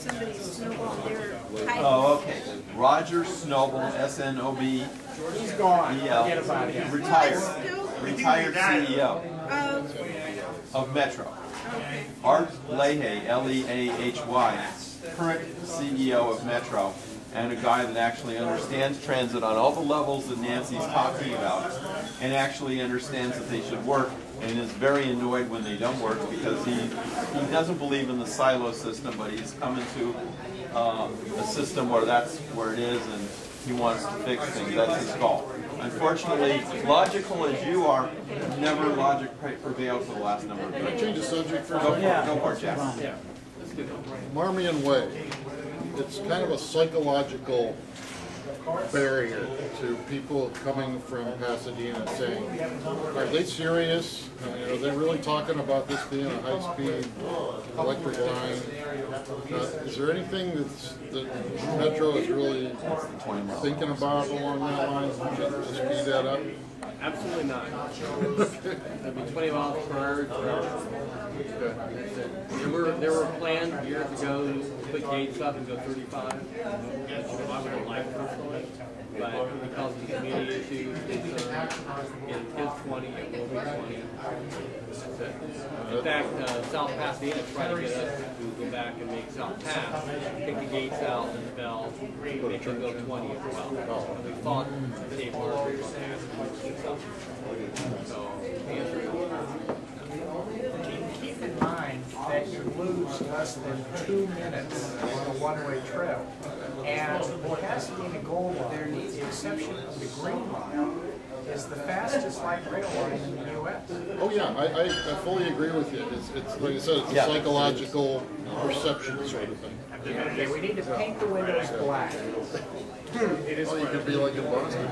somebody snowballed their pipe. Oh, okay. Roger Snobel, S-N-O-B. He's gone. Forget about him. Retired. Still Retired CEO of Metro. Art Leahy, L-E-A-H-Y, current CEO of Metro, and a guy that actually understands transit on all the levels that Nancy's talking about, and actually understands that they should work, and is very annoyed when they don't work because he doesn't believe in the silo system, but he's come into a system where that's where it is, and he wants to fix things. That's his call. Unfortunately, logical as you are, never logic prevailed for the last number of years. Can I change the subject for a Go second? for it, Jack. Yeah. Marmion Way. It's kind of a psychological barrier to people coming from Pasadena saying, are they serious? Are they really talking about this being a high-speed electric line? Is there anything that Metro is really thinking about along that line to speed that up? Absolutely not. It'd be 20 miles per hour. There were plans years ago to put gates up and go 35, which I would have liked personally. But because of the community issues, it is 20, it will be 20. That's it. In fact, South Pasadena tried to get us to go back and make South Pass, take the gates out and the bell, make them go 20 as well. And we fought Dave Marbury on that. So, the answer is Keep in mind that you lose less than 2 minutes on a one-way trip. And the Pasadena Gold Line, with the exception of the Green Line, is the fastest light rail line in the U.S. Oh yeah, I fully agree with you. It's like I said, it's a psychological perception sort of thing. Okay, we need to paint the windows black. It is. Oh, you could be like in Boston.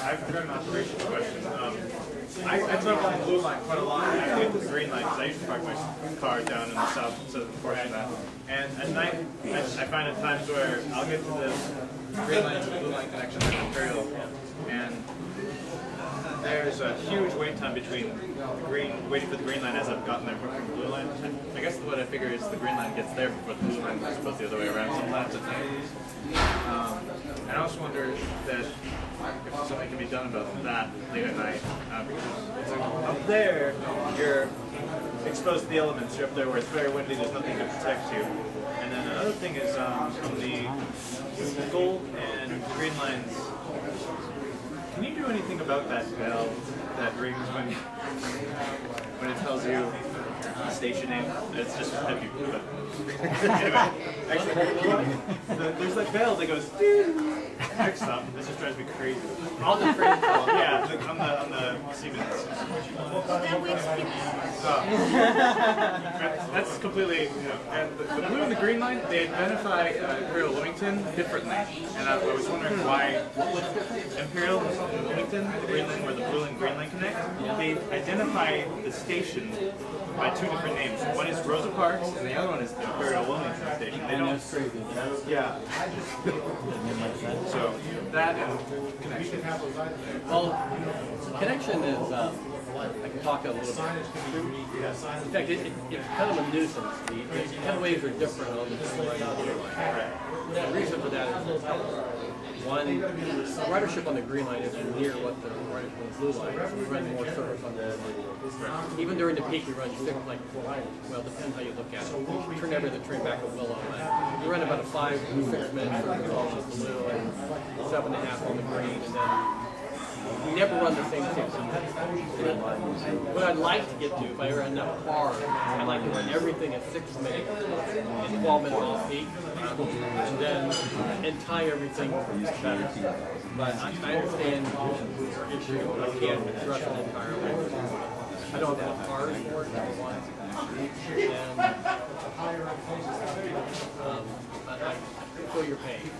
I've got an operations question. I travel on the blue line quite a lot. I get to the green line because I used to park my car down in the southern portion of that. And at night, I find at times where I'll get to the green line to the blue line connection at Imperial, and there's a huge wait time between waiting for the green line as I've gotten there from the blue line. I guess what I figure is the green line gets there before the blue line, as opposed to the other way around sometimes at night. And I also wonder that if something can be done about that late at night, because up there you're exposed to the elements. You're up there where it's very windy, there's nothing to protect you. And then another thing is on the gold and green lines. Can you do anything about that bell that rings when it tells you the station name? It's just heavy, but anyway. Actually, there's that bell that goes next up. This just drives me crazy. on the train. Yeah, on the Siemens. That wakes people up. That's completely, and the blue and the green line, they identify Imperial Wilmington differently. And I was wondering why Imperial Wilmington, the green line, where the blue and green line connect, they identify the station by two different names. One is Rosa Parks, and the other one is Imperial Wilmington Station. They don't. Yeah. So that and connection. Well, connection is, I can talk a little bit. In fact, it's kind of a nuisance. The kind of waves are different on the green line and the blue line. The reason for that is one, ridership on the green line is near what the ridership on the blue line is. We run more service on the blue line. Even during the peak, we run like 4 hours. Well, it depends how you look at it. We turn every other train back at Willow. And we run about a 5 to 6 minute service on the blue and 7.5 on the green, and then we never run the same 6 minutes. What I'd like to get to, if I ever had enough cars, I'd like to run everything at 6 minutes and 12 minutes off peak, and tie everything better. But I understand your issue. I can't address it entirely. I don't have cars for it, number one. But I feel your pain.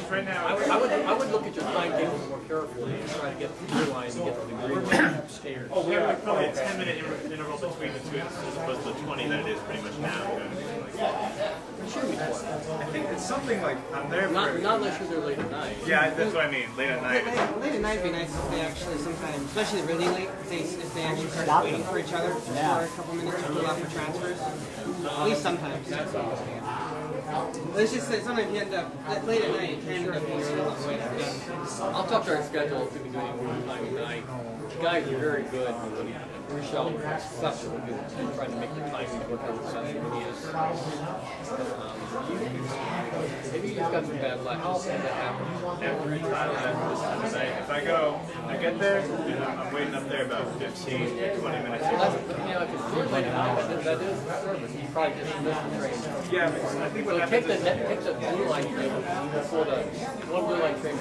Right now, I would look at your timetable more carefully and try to get the blue line and get to the green line upstairs. oh, we have probably a 10-minute interval between the two as opposed to the 20 that it is pretty much now. should be 12. I think it's something like I'm there for. Not unless you're there late at night. Yeah, that's what I mean. Late at night. Late at night would be nice if they actually sometimes, especially really late, if they actually start waiting for each other for a couple minutes to pull out for transfers. At least sometimes. It's just that sometimes you end up, late at night, you can end up being really long way. I'll talk to our schedule if we can do any overtime tonight. The guys are very good. Rochelle stuff that we've been trying to make the timing work out as best as he is. Maybe you just got some bad luck. How often does that happen? Every time if I go, I get there, and I'm waiting up there about 15, 20 minutes. Well, that's, you know, if it's short late at night, that is service. You probably just missed the train. Yeah, I think what So happens take the blue line train before the one blue line train.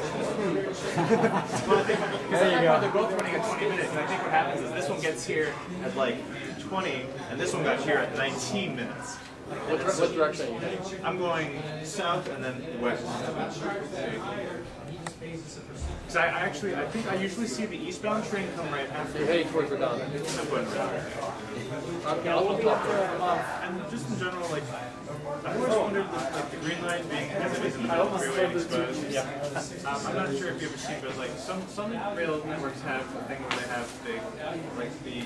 There you go. They're both running at 20 minutes, and I think what happens is this one gets here at like 20, and this one got here at 19 minutes. What direction are you heading? I'm going south and then west. Because I think I usually see the eastbound train come right after. You're heading towards Redondo. I'm going around. I'll talk to her. And just in general, like, I've always wondered with like the green line being as it is in the middle of the freeway exposed. I'm not sure if you ever seen, but like some rail networks have a thing where they have the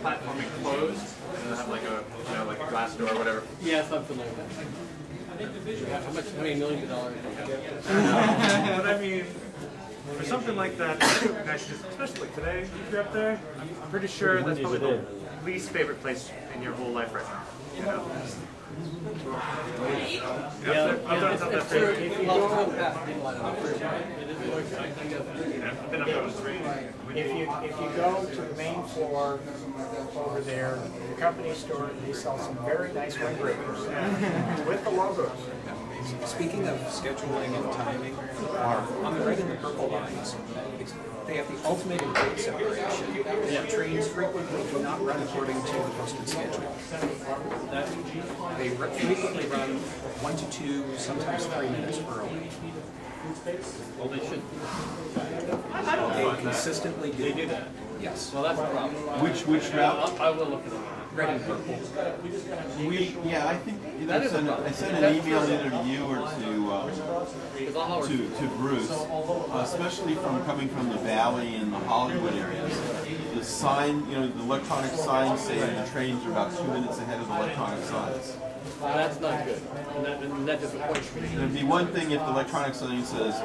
platforming closed, and they'll have like a glass door or whatever. Yeah, something like that. How many millions of dollars? But I mean, for something like that, especially like today, if you're up there, I'm pretty sure that's probably the least favorite place in your whole life right now. You know? Yeah, it's true. If you go past the line, If you go to the main floor over there, the company store, they sell some very nice windbreakers with the logos. Speaking of scheduling and timing, on the red and the purple lines, they have the ultimate in grade separation. Trains frequently do not run according to the posted schedule. They frequently run 1 to 2, sometimes 3 minutes early. well, they should. They consistently do. They do that. Yes. Well, that's a problem. Which route? I will look at it. Red and purple. Yeah, I think either That is a I problem. sent an email either to you or Because I'll always to Bruce, especially coming from the Valley and the Hollywood areas. The sign, the electronic signs say the trains are about 2 minutes ahead of the electronic signs. that's not good. And that disappoints me. It'd be one thing if the electronic sign says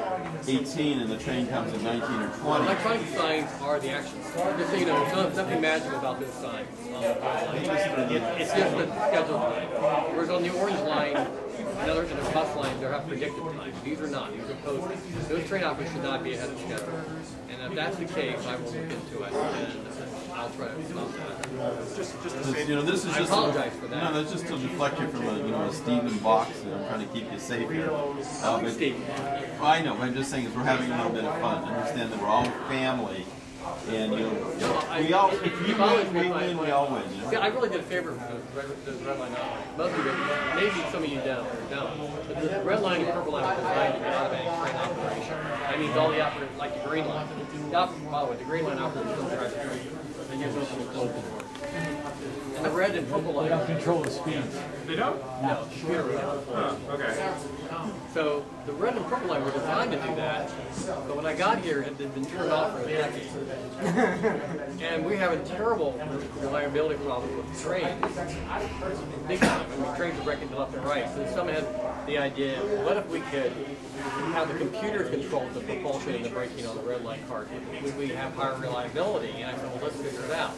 18 and the train comes at 19 or 20. Electronic signs are the actions. Just so you know, there's nothing magical about those signs. It's just the schedule time. Whereas on the orange line, and other bus lines, they have predicted times. These are not. These are posted. Those train operators should not be ahead of schedule. And if that's the case, I will look into it and I'll try to stop that. Just to This, say, this is I just apologize for that. No, that's just to deflect you from a Stephen box. I'm trying to keep you safe here. But Steve. I know. What I'm just saying is we're having a little bit of fun. Understand that we're all family, and we all. If you win, we win. We all win. See, I really did a favor for those red line operators. Most of you, maybe some of you don't. But the red line and purple line are designed to get automatic train operation. That means all the operators, like the green line. By the way, the green line operators don't drive the train. They just open and close the door. And the red and purple line Control the speed. they don't? no, computer line. Okay. So the red and purple line were designed to do that, but when I got here, it had been turned off for a decade. And we're having terrible reliability problems with the trains. Big time. I mean, trains are breaking left and right. So someone had the idea, what if we could have the computers control the propulsion and the braking on the red line cars? Would we have higher reliability? And I said, well, let's figure it out.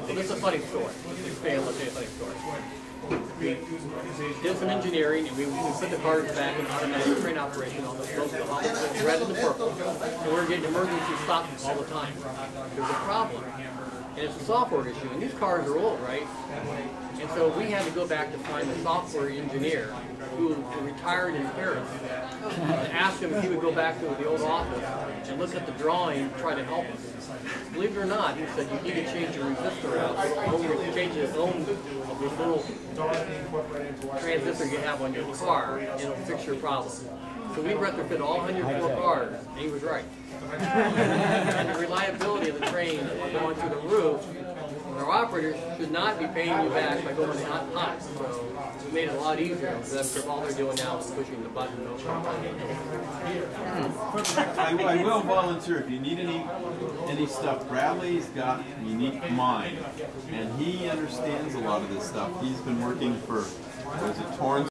So this is a funny story. Let's expand, let's say a funny story. We did some engineering and we put the cars back in automatic train operation on the red and the purple. And we're getting emergency stops all the time. There's a problem. And it's a software issue. And these cars are old, right? And so we had to go back to find a software engineer who retired in Paris and ask him if he would go back to the old office and look at the drawing and try to help us. Believe it or not, he said you need to change your resistor out, or you change the own of this little transistor you have on your car, and it'll fix your problem. So we retrofit all 104 cars, and he was right. And the reliability of the train going through the roof Our operators should not be paying you back by going hot. So it made it a lot easier for them because all they're doing now is pushing the button. I will volunteer if you need any stuff. Bradley's got a unique mind, and he understands a lot of this stuff. He's been working for, what is it, Torrance